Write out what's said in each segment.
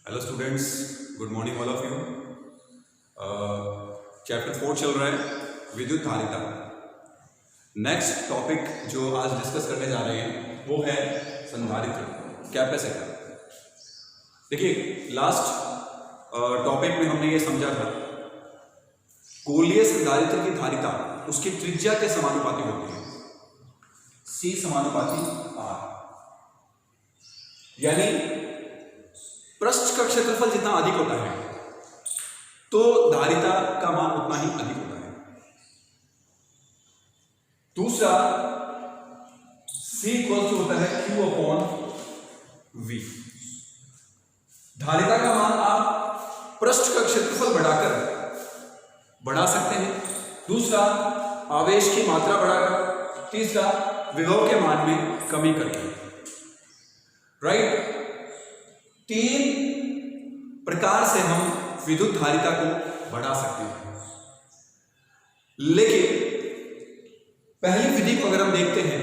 Hello students, good morning all of you. Chapter 4 चल रहा है विद्युत धारिता। नेक्स्ट टॉपिक जो आज डिस्कस करने जा रहे हैं वो है संधारित्र, कैपेसिटर। देखिए, लास्ट टॉपिक में हमने ये समझा था गोलीय संधारित्र की धारिता उसकी त्रिज्या के समानुपाती होती है, C समानुपाती R। यानी पृष्ठ का क्षेत्रफल जितना अधिक होता है तो धारिता का मान उतना ही अधिक होता है। दूसरा, C इक्वल टू होता है Q अपॉन V। धारिता का मान आप पृष्ठ का क्षेत्रफल बढ़ा सकते हैं। दूसरा, आवेश की मात्रा बढ़ाकर। तीसरा, विभव के मान में कमी करके। राइट, 3 प्रकार से हम विद्युत धारिता को बढ़ा सकते हैं। लेकिन पहली विधि को अगर हम देखते हैं,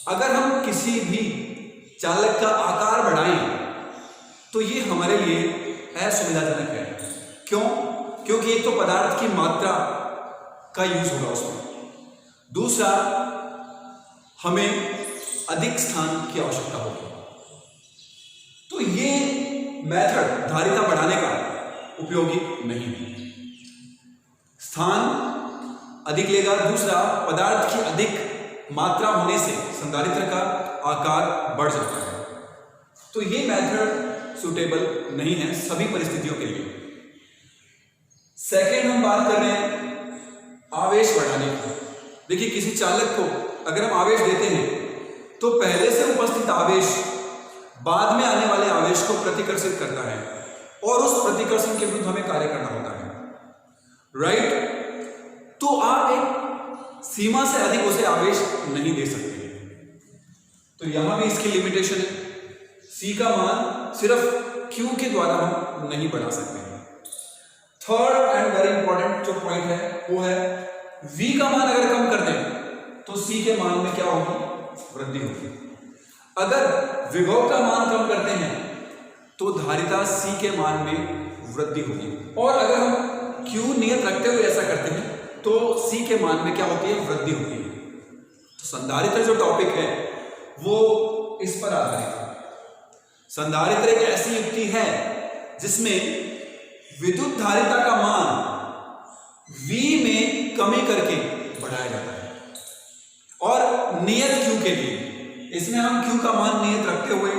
अगर हम किसी भी चालक का आकार बढ़ाएं तो ये हमारे लिए असुविधाजनक है। क्यों? क्योंकि एक तो पदार्थ की मात्रा का यूज होगा उसमें। दूसरा, हमें अधिक स्थान की आवश्यकता होगी। तो ये मेथड धारिता बढ़ाने का उपयोगी नहीं है। स्थान अधिक लेगा। दूसरा, पदार्थ की अधिक मात्रा होने से संधारित्र का आकार बढ़ जाता है। तो ये मेथड सुटेबल नहीं है सभी परिस्थितियों के लिए। सेकेंड, हम बात कर रहे हैं आवेश बढ़ाने की। देखिए, किसी चालक को अगर हम आवेश देते हैं तो पहले से उपस्थित आवेश बाद में आने वाले आवेश को प्रतिकर्षित करता है और उस प्रतिकर्षण के विरुद्ध हमें कार्य करना होता है। राइट, तो आप एक सीमा से अधिक उसे आवेश नहीं दे सकते। तो यहां भी इसकी लिमिटेशन है। C का मान सिर्फ Q के द्वारा हम नहीं बढ़ा सकते हैं। थर्ड एंड वेरी इंपॉर्टेंट जो पॉइंट है वो है V का मान अगर कम कर दें तो C के मान में क्या होगी? वृद्धि होगी। अगर विभव का मान कम करते हैं तो धारिता C के मान में वृद्धि होगी। और अगर हम Q नियत रखते हुए ऐसा करते हैं तो C के मान में क्या होती है? वृद्धि होती है। तो संधारित्र जो टॉपिक है वो इस पर आधारित है। संधारित्र एक ऐसी युक्ति है जिसमें विद्युत धारिता का मान V में कमी करके बढ़ाया जाता है और नियत Q के लिए इसमें हम Q का मान नियत रखते हुए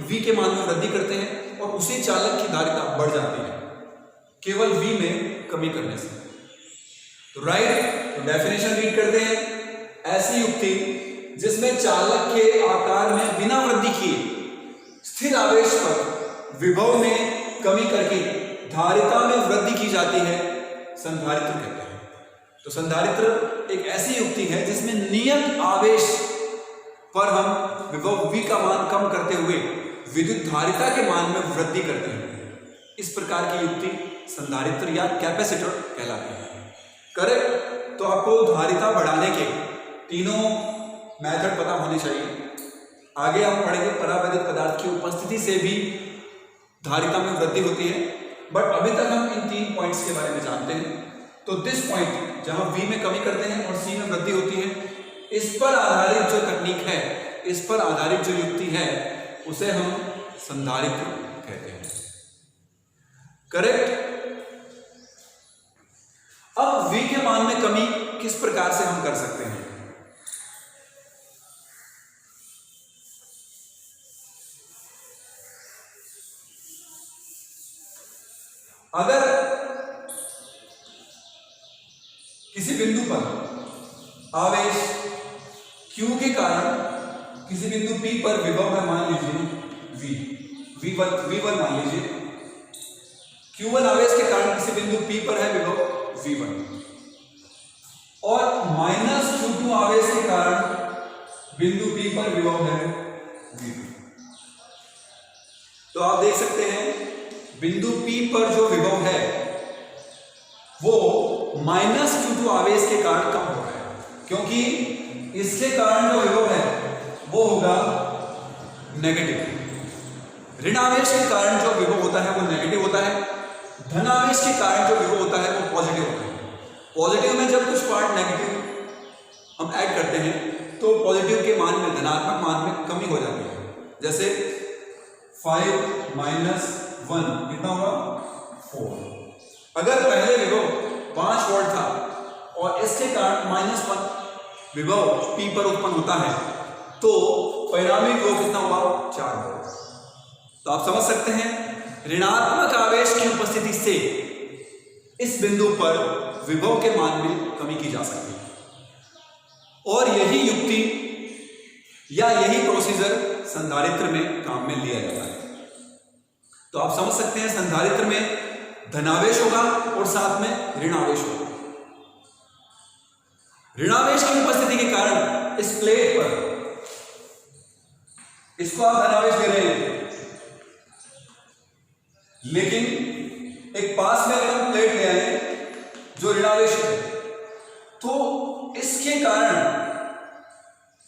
V के मान में वृद्धि करते हैं और उसी चालक की धारिता बढ़ जाती है केवल V में कमी करने से। तो राइट, तो डेफिनेशन रीड करते हैं। ऐसी युक्ति जिसमें चालक के आकार में बिना वृद्धि किए स्थिर आवेश पर विभव में कमी करके धारिता में वृद्धि की जाती है, संधारित्र कहते हैं। तो संधारित्र एक ऐसी युक्ति है जिसमें नियत आवेश पर हम विभव V का मान कम करते हुए विद्युत धारिता के मान में वृद्धि करते हैं। इस प्रकार की युक्ति संधारित्र या कैपेसिटर कहलाती है। करेक्ट? तो आपको धारिता बढ़ाने के तीनों मेथड पता होने चाहिए। आगे हम पढ़ेंगे परावैद्युत पदार्थ की उपस्थिति से भी धारिता में वृद्धि होती है, बट अभी तक हम इन 3 पॉइंट्स के बारे में जानते हैं। तो दिस पॉइंट जहां V में कमी करते हैं और C में वृद्धि होती है, इस पर आधारित जो तकनीक है, इस पर आधारित जो युक्ति है उसे हम संधारित्र कहते हैं। करेक्ट? अब V के मान में कमी किस प्रकार से हम कर सकते हैं? अगर किसी बिंदु पर आवेश Q के कारण किसी बिंदु P पर विभव है, मान लीजिए V1 मान लीजिए। Q1 आवेश के कारण किसी बिंदु P पर है विभव V1 और -Q2 आवेश के कारण बिंदु P पर विभव है V2। तो आप देख सकते हैं बिंदु P पर जो विभव है वो -Q2 आवेश के कारण कम हो रहा है, क्योंकि इसके कारण जो विभव है वो होगा नेगेटिव। ऋणावेश के कारण जो विभव होता है वो नेगेटिव होता है, धनावेश के कारण जो विभव होता है वो पॉजिटिव होता है। पॉजिटिव में जब कुछ पार्ट नेगेटिव हम ऐड करते हैं तो पॉजिटिव के मान में, धनात्मक मान में कमी हो जाती है। जैसे 5 माइनस 1 कितना होगा 4। अगर पहले विभव 5 वोल्ट था और इसके कारण -1 विभव P पर उत्पन्न होता है तो परिणामी विभव कितना हुआ 4 वोल्ट। तो आप समझ सकते हैं ऋणात्मक आवेश की उपस्थिति से इस बिंदु पर विभव के मान में कमी की जा सकती है और यही युक्ति या यही प्रोसीजर संधारित्र में काम में लिया जाता है। तो आप समझ सकते हैं संधारित्र में धनावेश होगा और साथ में ऋणावेश होगा। ऋणावेश की उपस्थिति के कारण इस प्लेट पर, इसको आप धनावेश दे रहे हैं, लेकिन एक पास में अगर हम प्लेट ले आए जो ऋणावेश है तो इसके कारण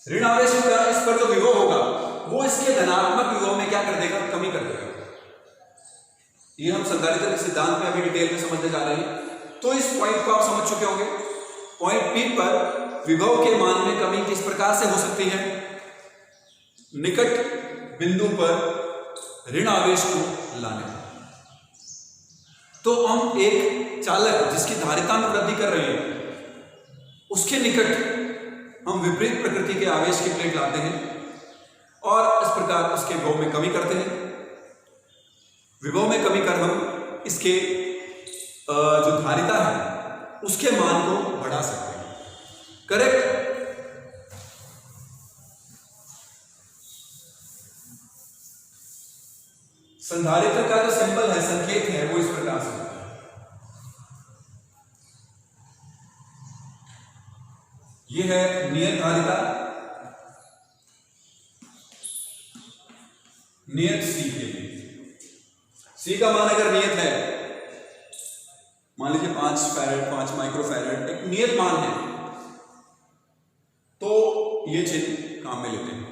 ऋणावेश के कारण इस पर जो विभव होगा वो इसके धनात्मक विभव में क्या कर देगा, कमी कर देगा। ये हम संधारित्र के सिद्धांत में अभी डिटेल में समझने जा रहे हैं। तो इस पॉइंट को आप समझ चुके होंगे। पॉइंट P पर विभव के मान में कमी किस प्रकार से हो सकती है, निकट बिंदु पर ऋण आवेश को लाने। तो हम एक चालक जिसकी धारिता में वृद्धि कर रहे हैं उसके निकट हम विपरीत प्रकृति के आवेश की प्लेट लाते हैं और इस प्रकार उसके विभव में कमी करते हैं। विभव में कमी कर हम इसके जो धारिता है उसके मान को बढ़ा सकते हैं। करेक्ट। संधारित्र का जो सिंबल है, संकेत है, वो इस प्रकार से होता है। ये है नियत धारिता, नियत C के लिए। C का मान अगर नियत है, मान लीजिए 5 फैरेड, 5 माइक्रोफैरेड, एक नियत मान है, तो ये चिन्ह काम में लेते हैं।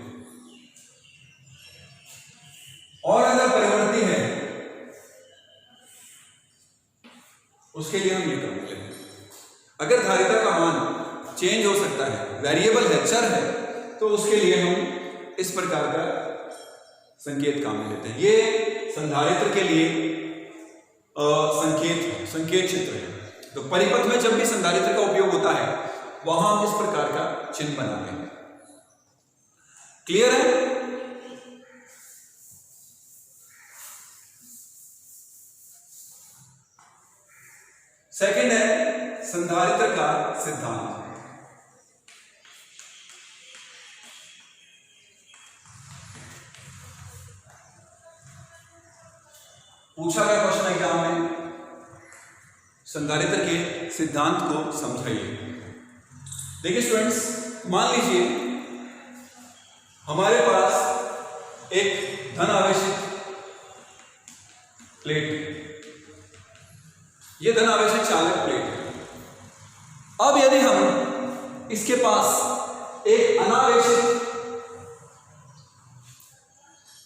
और अगर परिवर्ती है उसके लिए हम ये कर लेते हैं। अगर धारिता का मान चेंज हो सकता है, वेरिएबल है, चर है, तो उसके लिए हम इस प्रकार का संकेत काम में लेते हैं। ये संधारित्र के लिए संकेत क्षेत्र है। तो परिपथ में जब भी संधारित्र का उपयोग होता है वहां हम इस प्रकार का चिन्ह बनाते हैं। क्लियर है? सेकंड है संधारित्र का सिद्धांत। पूछा गया क्वेश्चन एग्जाम में, संधारित्र के सिद्धांत को समझाइए। देखिए स्टूडेंट्स, मान लीजिए हमारे पास एक धन आवेशित प्लेट, ये धन आवेशित चालक प्लेट है। अब यदि हम इसके पास एक अनावेशित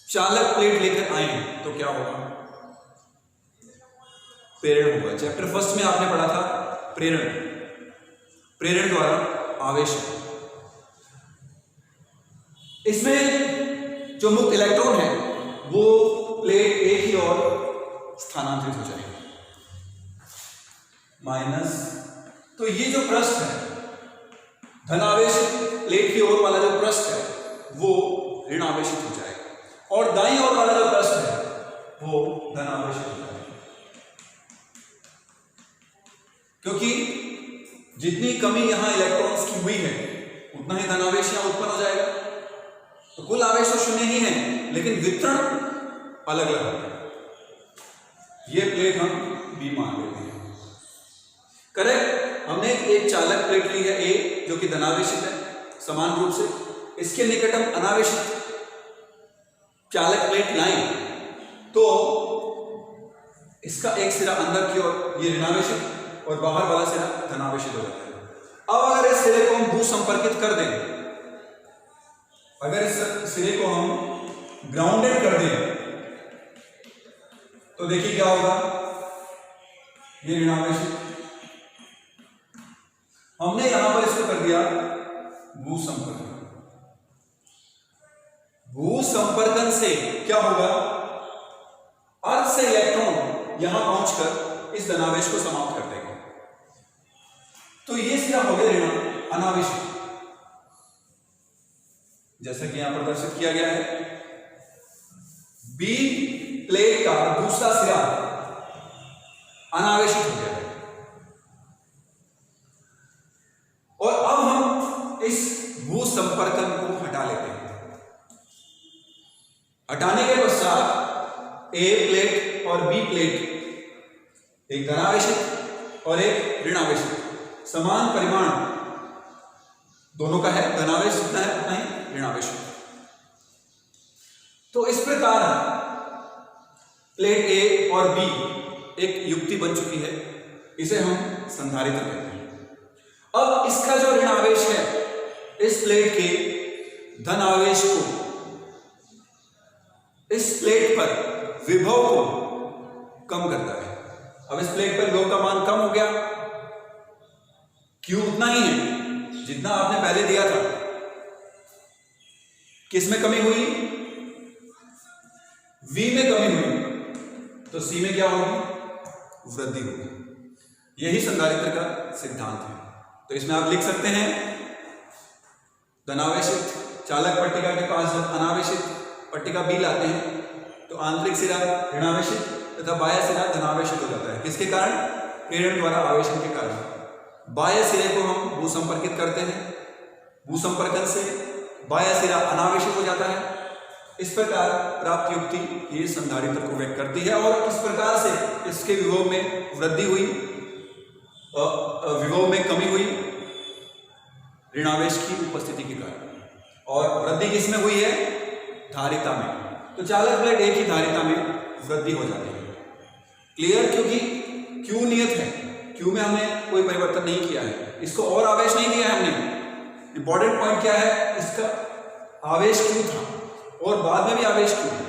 चालक प्लेट लेकर आए तो क्या होगा? प्रेरण होगा। चैप्टर फर्स्ट में आपने पढ़ा था प्रेरण, प्रेरण द्वारा आवेश। इसमें जो मुक्त इलेक्ट्रॉन है वो प्लेट एक ही ओर स्थानांतरित हो जाएगा, माइनस। तो ये जो पृष्ठ है, धनावेशित प्लेट की ओर वाला जो पृष्ठ है वो ऋण आवेशित हो जाएगा और दाईं ओर वाला जो पृष्ठ है वो धनावेशित हो जाएगा। क्योंकि जितनी कमी यहां इलेक्ट्रॉन्स की हुई है उतना ही धनावेश यहां उत्पन्न हो जाएगा। तो कुल आवेश तो शून्य ही है, लेकिन वितरण अलग अलग है। ये प्लेट हम B मान लेते हैं। करेक्ट। हमने एक चालक प्लेट ली है A जो कि धनावेशित है समान रूप से, इसके निकट हम अनावेशित चालक प्लेट लाएं तो इसका एक सिरा अंदर की ओर ये ऋणावेशित और बाहर वाला सिरा धनावेशित हो जाता है। अब अगर इस सिरे को हम भू संपर्कित कर दें, अगर इस सिरे को हम ग्राउंडेड कर दें तो देखिए क्या होगा, ये ऋणावेश हमने यहां पर इसको कर दिया भूसंपर्कन। भूसंपर्कन से क्या होगा, अर्थ से इलेक्ट्रॉन यहां पहुंचकर इस धनावेश को समाप्त कर देगा। तो ये सिरा हो गया ऋण अनावेशित, जैसा कि यहां प्रदर्शित किया गया है। बी प्लेट का दूसरा सिरा अनावेशित हो गया है। और अब हम इस भूसंपर्कन को हटा लेते हैं। हटाने के पश्चात ए प्लेट और बी प्लेट, एक धनावेशित और एक ऋणावेशित, समान परिमाण दोनों का है। धनावेश जितना है उतना ही ऋणावेश। तो इस प्रकार प्लेट ए और बी एक युक्ति बन चुकी है, इसे हम संधारित्र कहते हैं। अब इसका जो ऋणावेश है इस प्लेट के धन आवेश को, इस प्लेट पर विभव को कम करता है। अब इस प्लेट पर विभव का मान कम हो गया, Q उतना ही है जितना आपने पहले दिया था। किस में कमी हुई, V में कमी हुई, तो C में क्या होगी, वृद्धि होगी। यही संधारित्र का सिद्धांत है। तो इसमें आप लिख सकते हैं, धनावेशित चालक पट्टिका के पास जब अनावेशित पट्टिका बी लाते हैं तो आंतरिक सिरा ऋणावेशित तथा बाह्य सिरा धनावेशित हो जाता है। किसके कारण, प्रेरण द्वारा आवेशन के कारण। बाह्य सिरे को हम भूसंपर्कित करते हैं, भूसंपर्कन से बाह्य सिरा अनावेशित हो जाता है। इस प्रकार प्राप्त युक्ति ये संधारित्र को व्यक्त करती है। और किस प्रकार से इसके विभव में वृद्धि हुई, विभव में कमी हुई ऋणावेश की उपस्थिति के कारण, और वृद्धि किसमें हुई है, धारिता में। तो चालक प्लेट एक ही धारिता में वृद्धि हो जाती है। क्लियर, क्योंकि Q नियत है, Q में हमने कोई परिवर्तन नहीं किया है, इसको और आवेश नहीं दिया है हमने। इंपॉर्टेंट पॉइंट क्या है, इसका आवेश Q था और बाद में भी आवेश Q है।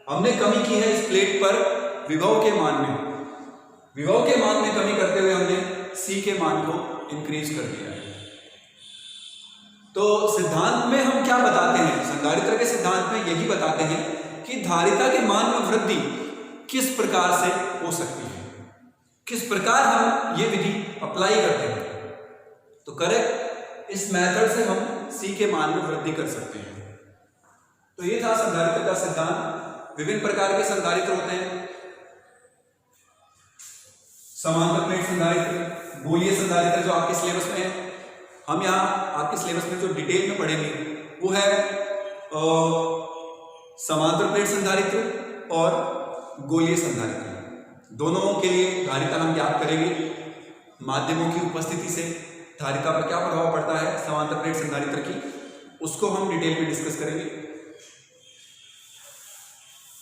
हमने कमी की है इस प्लेट पर विभव के मान में, विभव के मान में कमी करते हुए हमने C के मान को इंक्रीज कर दिया है। तो सिद्धांत में हम क्या बताते हैं, संधारित्र के सिद्धांत में यही बताते हैं कि धारिता के मान में वृद्धि किस प्रकार से हो सकती है, किस प्रकार हम ये विधि अप्लाई करते हैं। तो करेक्ट, इस मेथड से हम C के मान में वृद्धि कर सकते हैं। तो ये था संधारित्र का सिद्धांत। विभिन्न प्रकार के संधारित्र होते हैं, समांतर प्लेट संधारित्र, गोलीय संधारित्र जो आपके सिलेबस में है। हम यहाँ आपके सिलेबस में जो डिटेल में पढ़ेंगे वो है समांतर प्लेट संधारित्र और गोलीय संधारित्र। दोनों के लिए धारिता हम ज्ञात करेंगे। माध्यमों की उपस्थिति से धारिता पर क्या प्रभाव पड़ता है समांतर प्लेट संधारित्र की, उसको हम डिटेल में डिस्कस करेंगे।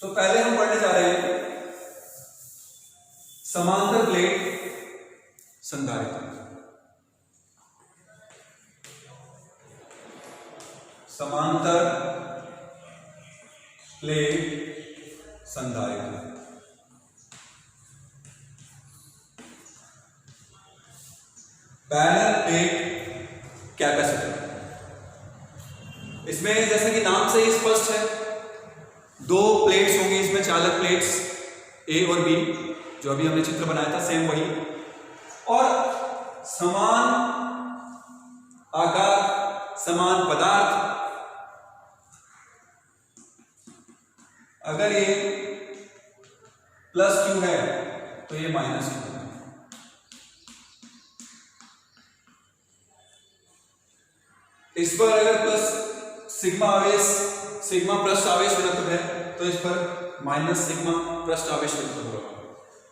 तो पहले हम पढ़ने जा रहे हैं समांतर प्लेट संधारित्र। समांतर प्लेट संधारित्र। Parallel plate capacitor. इसमें जैसा कि नाम से ही स्पष्ट है, दो प्लेट्स होंगी इसमें, चालक प्लेट्स ए और बी, जो अभी हमने चित्र बनाया था सेम वही, और समान आकार, समान पदार्थ। अगर ये प्लस Q है तो ये माइनस Q है। इस पर अगर प्लस सिग्मा आवेश, सिग्मा पृष्ठ आवेश घनत्व है तो इस पर माइनस सिग्मा पृष्ठ आवेश घनत्व होगा।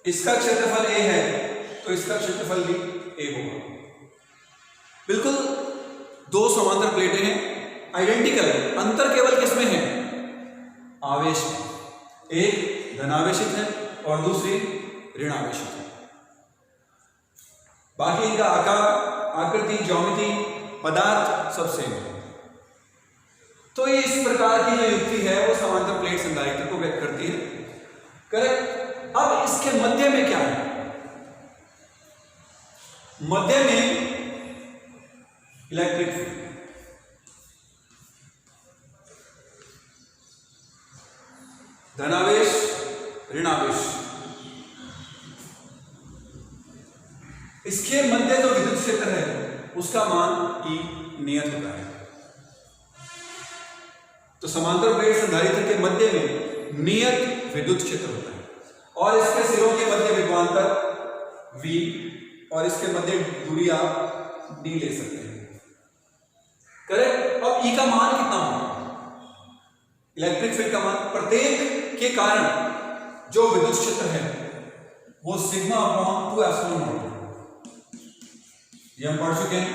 इसका क्षेत्रफल A है तो इसका क्षेत्रफल भी A होगा। बिल्कुल दो समांतर प्लेटें हैं, आइडेंटिकल, अंतर केवल किसमें है, आवेश में। एक धनावेशित है और दूसरी ऋणावेशित है। बाकी इनका आकार, आकृति, ज्योमेट्री, पदार्थ सब सेम है। तो ये इस प्रकार की जो युक्ति है वो समांतर प्लेट संधारित्र को व्यक्त करती है। करेक्ट। मध्य में क्या है? मध्य में इलेक्ट्रिक फील्ड। धनावेश ऋणावेश, इसके मध्य जो विद्युत क्षेत्र है उसका मान E नियत होता है। तो समांतर प्लेट संधारित्र के मध्य में नियत विद्युत क्षेत्र होता है और इसके सिरों के मध्य विभवांतर V और इसके मध्य दूरी आप D ले सकते हैं। करेक्ट। अब E का मान कितना होगा? इलेक्ट्रिक फील्ड का मान प्रत्येक के कारण जो विद्युत क्षेत्र है वो सिग्मा अपॉन 2 एप्सिलॉन नॉट। ये हम पढ़ चुके हैं।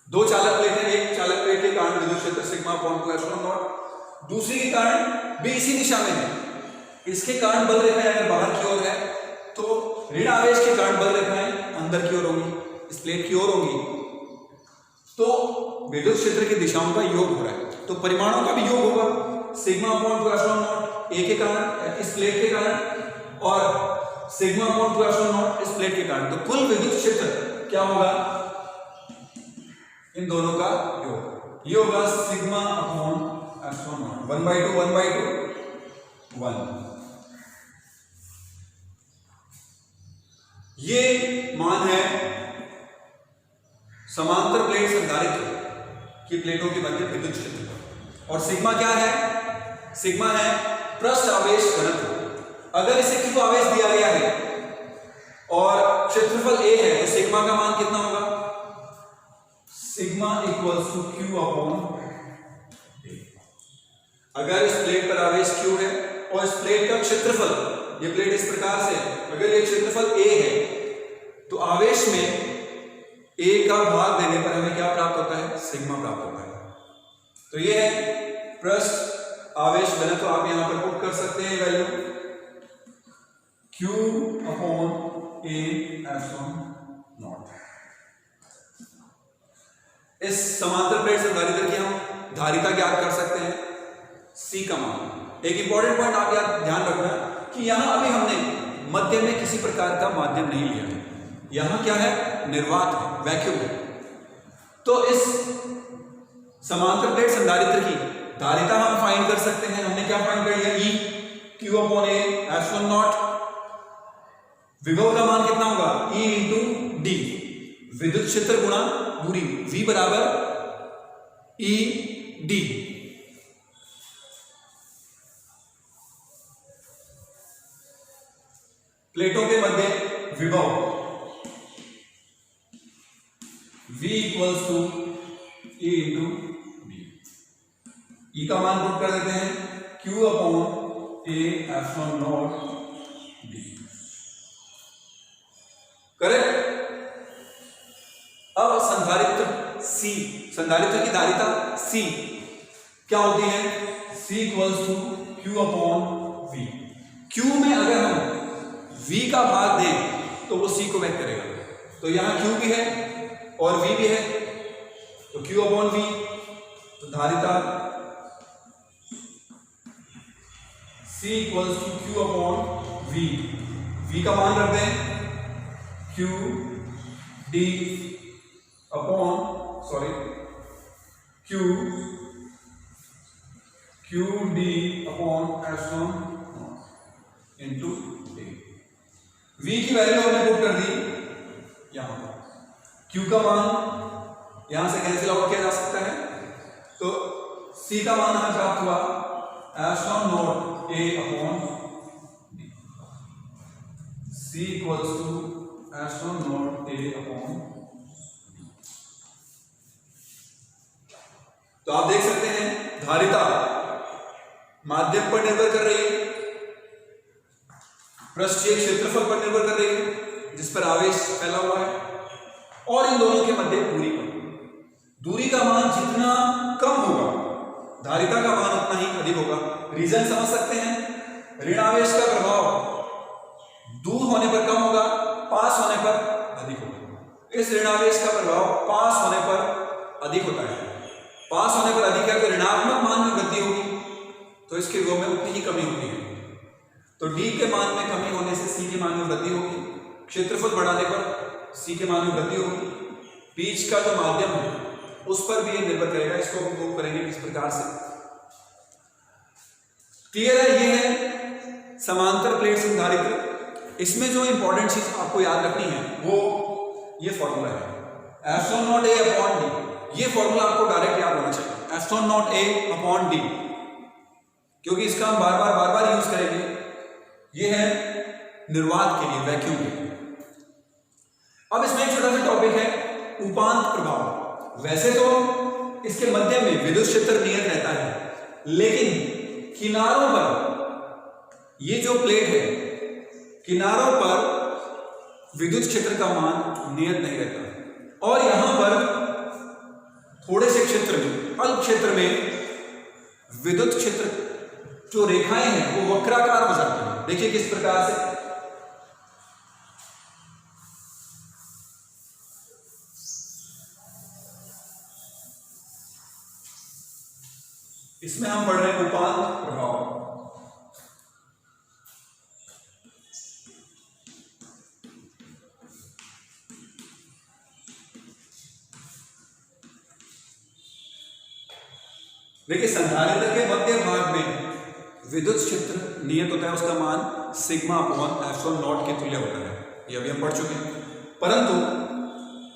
दो चालक प्लेट है, एक चालक प्लेट के कारण विद्युत क्षेत्र सिग्मा अपॉन 2 एप्सिलॉन नॉट, दूसरी के कारण भी इसी दिशा में है। इसके कारण बल रेखाएं अगर बाहर की ओर है तो ऋण आवेश के कारण बल रेखाएं अंदर की ओर होंगी, इस प्लेट की ओर होंगी। तो विद्युत क्षेत्र की दिशाओं का योग हो रहा है, तो परिमाणों का भी योग होगा। Sigma upon 2 epsilon not a के कारण, इस प्लेट के कारण, और सिग्मा अपॉन 2 एप्सिलॉन नॉट इस प्लेट के कारण। तो कुल विद्युत क्षेत्र क्या होगा? इन दोनों का योग, ये होगा सिग्मा अपॉन एप्सिलॉन नॉट। 1/2 1/2 1। ये मान है समांतर प्लेट संधारित्र की प्लेटों के मध्य विद्युत क्षेत्र का। और सिग्मा क्या है? सिग्मा है पृष्ठ आवेश घनत्व। अगर इसे Q आवेश दिया गया है और क्षेत्रफल A है तो सिग्मा का मान कितना होगा? Sigma equals to Q upon A। अगर इस प्लेट पर आवेश Q है और इस प्लेट का क्षेत्रफल, ये प्लेट इस प्रकार से, अगर ये क्षेत्रफल A है तो आवेश में A का भाग देने पर हमें क्या प्राप्त होता है? सिग्मा प्राप्त होता है। तो ये है पृष्ठ आवेश घनत्व। आप यहां पर पुट कर सकते हैं value Q upon A epsilon not. इस समांतर प्लेट संधारित्र की हम धारिता ज्ञात कर सकते हैं, C का मान। एक इंपॉर्टेंट पॉइंट आप याद ध्यान रखना कि यहां अभी हमने मध्य में किसी प्रकार का माध्यम नहीं लिया है। यहां क्या है? निर्वात है, वैक्यूम है। तो इस समांतर प्लेट संधारित्र की धारिता हम फाइंड कर सकते हैं। हमने क्या फाइंड कर लिया? E Q upon A epsilon not. विभव का मान कितना होगा? E इंटू D, विद्युत क्षेत्र गुणा दूरी, V बराबर E D। प्लेटों के मध्य विभव V equals to E into D। E का मान पुट कर देते हैं Q upon A epsilon naught D। Correct. अब संधारित्र C, संधारित्र की धारिता C क्या होती है? C equals to Q upon V। Q में अगर हम V का भाग दें तो वो C को व्यक्त करेगा। तो यहां Q भी है और V भी है, तो Q अपॉन V, तो धारिता C equals to Q upon V। V का मान रख दें Q D upon Q D upon epsilon into A। V की वैल्यू हमने पुट कर दी यहां पर। Q का मान यहां से कैंसिल आउट किया जा सकता है, तो C का मान हमें प्राप्त हुआ epsilon naught A upon D। C equals to epsilon naught A upon D। तो आप देख सकते हैं धारिता माध्यम पर निर्भर कर रही है, पृष्ठीय क्षेत्रफल पर निर्भर कर रही है जिस पर आवेश फैला हुआ है, और इन दोनों के मध्य दूरी पर। दूरी का मान जितना कम होगा धारिता का मान उतना ही अधिक होगा। रीजन समझ सकते हैं? ऋण आवेश का प्रभाव दूर होने पर कम होगा, पास होने पर अधिक होगा। इस ऋण आवेश का प्रभाव पास होने पर अधिक होता है। पास होने पर अधिक है तो ऋणात्मक मान में वृद्धि होगी, तो इसके विभव में उतनी ही कमी होती है। तो डी के मान में कमी होने से सी के मान में वृद्धि होगी, क्षेत्रफल बढ़ाने पर सी के मान में वृद्धि होगी, बीच का जो माध्यम है उस पर भी ये निर्भर करेगा। इसको हम प्रूव करेंगे किस प्रकार से। क्लियर है? ये है समांतर प्लेट संधारित्र। इसमें जो इंपॉर्टेंट चीज आपको याद रखनी है वो ये फॉर्मूला है, epsilon not a upon D. ये फॉर्मूला आपको डायरेक्ट याद होना चाहिए, epsilon not a upon D, क्योंकि इसका हम बार बार यूज करेंगे। ये है निर्वात के लिए, वैक्यूम के लिए। अब इसमें एक छोटा सा टॉपिक है उपांत प्रभाव। वैसे तो इसके मध्य में विद्युत क्षेत्र नियत रहता है, लेकिन किनारों पर ये जो प्लेट है, किनारों पर विद्युत क्षेत्र का मान नियत नहीं रहता, और यहां पर थोड़े से क्षेत्र में, अल्प क्षेत्र में विद्युत क्षेत्र जो रेखाएं हैं वो वक्राकार हो जाती हैं। देखिए किस प्रकार से। इसमें हम पढ़ रहे हैं उपांत प्रभाव। देखिए संधारित्र के मध्य भाग में विद्युत क्षेत्र नियत होता है, उसका मान सिग्मा अपॉन एप्सिलॉन नॉट के तुल्य होता है। ये अभी हम पढ़ चुके हैं। परंतु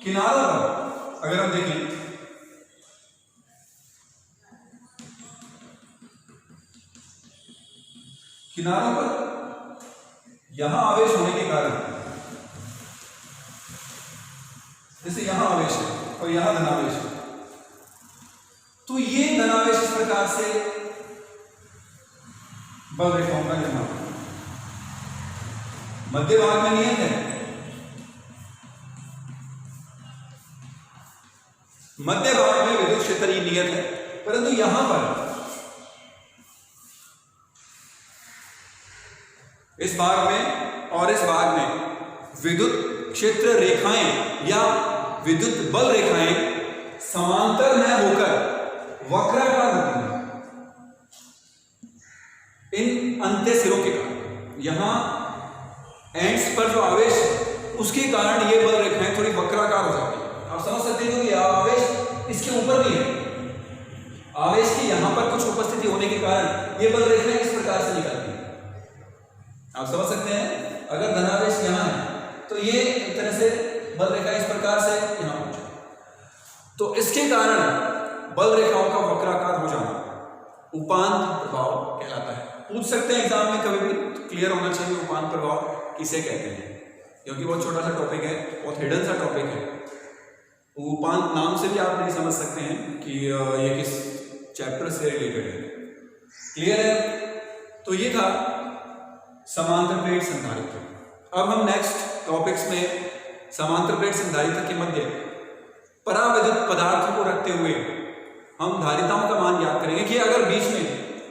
किनारों पर अगर हम देखें, किनारों पर यहां आवेश होने के कारण, जैसे यहां आवेश है और यहां धनावेश है, तो ये धनावेश इस प्रकार से बल रेखाओं का निर्माण, मध्य भाग में नियत है, मध्य भाग में विद्युत क्षेत्र ये नियत है, परंतु यहां पर इस भाग में और इस भाग में विद्युत क्षेत्र रेखाएं या विद्युत बल रेखाएं समांतर न होकर वक्राकार होती हैं इन अंत्य सिरों के कारण। यहां एंड्स पर जो आवेश है उसके कारण ये बल रेखाएं थोड़ी वक्राकार हो जाती है। आप समझ सकते हो कि आवेश इसके ऊपर भी है, आवेश की यहां पर कुछ उपस्थिति होने के कारण ये बल रेखाएं इस प्रकार से निकलती है। आप समझ सकते हैं, अगर धनावेश यहां है तो ये एक तरह से बल रेखा इस प्रकार से यहां पहुंचे, तो इसके कारण बल रेखाओं का वक्राकार हो जाना उपांत प्रभाव कहलाता है। पूछ सकते हैं एग्जाम में कभी भी, तो क्लियर होना चाहिए उपांत प्रभाव किसे कहते हैं, क्योंकि बहुत छोटा सा टॉपिक है, बहुत हिडन सा टॉपिक है। उपांत नाम से भी आप नहीं समझ सकते हैं कि ये किस चैप्टर से रिलेटेड है। क्लियर है? तो ये था समांतर प्लेट संधारित्र। अब हम नेक्स्ट टॉपिक्स में समांतर प्लेट संधारित्र के मध्य परावैद्युत पदार्थ को रखते हुए हम धारिताओं का मान ज्ञात करेंगे कि अगर बीच में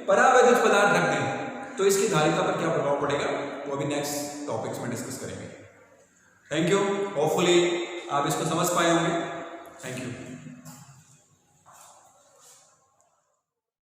परावैद्युत पदार्थ रख दें तो इसकी धारिता पर क्या प्रभाव पड़ेगा, वो अभी नेक्स्ट टॉपिक्स में डिस्कस करेंगे। Thank you. होपफुली आप इसको समझ पाए होंगे। Thank you.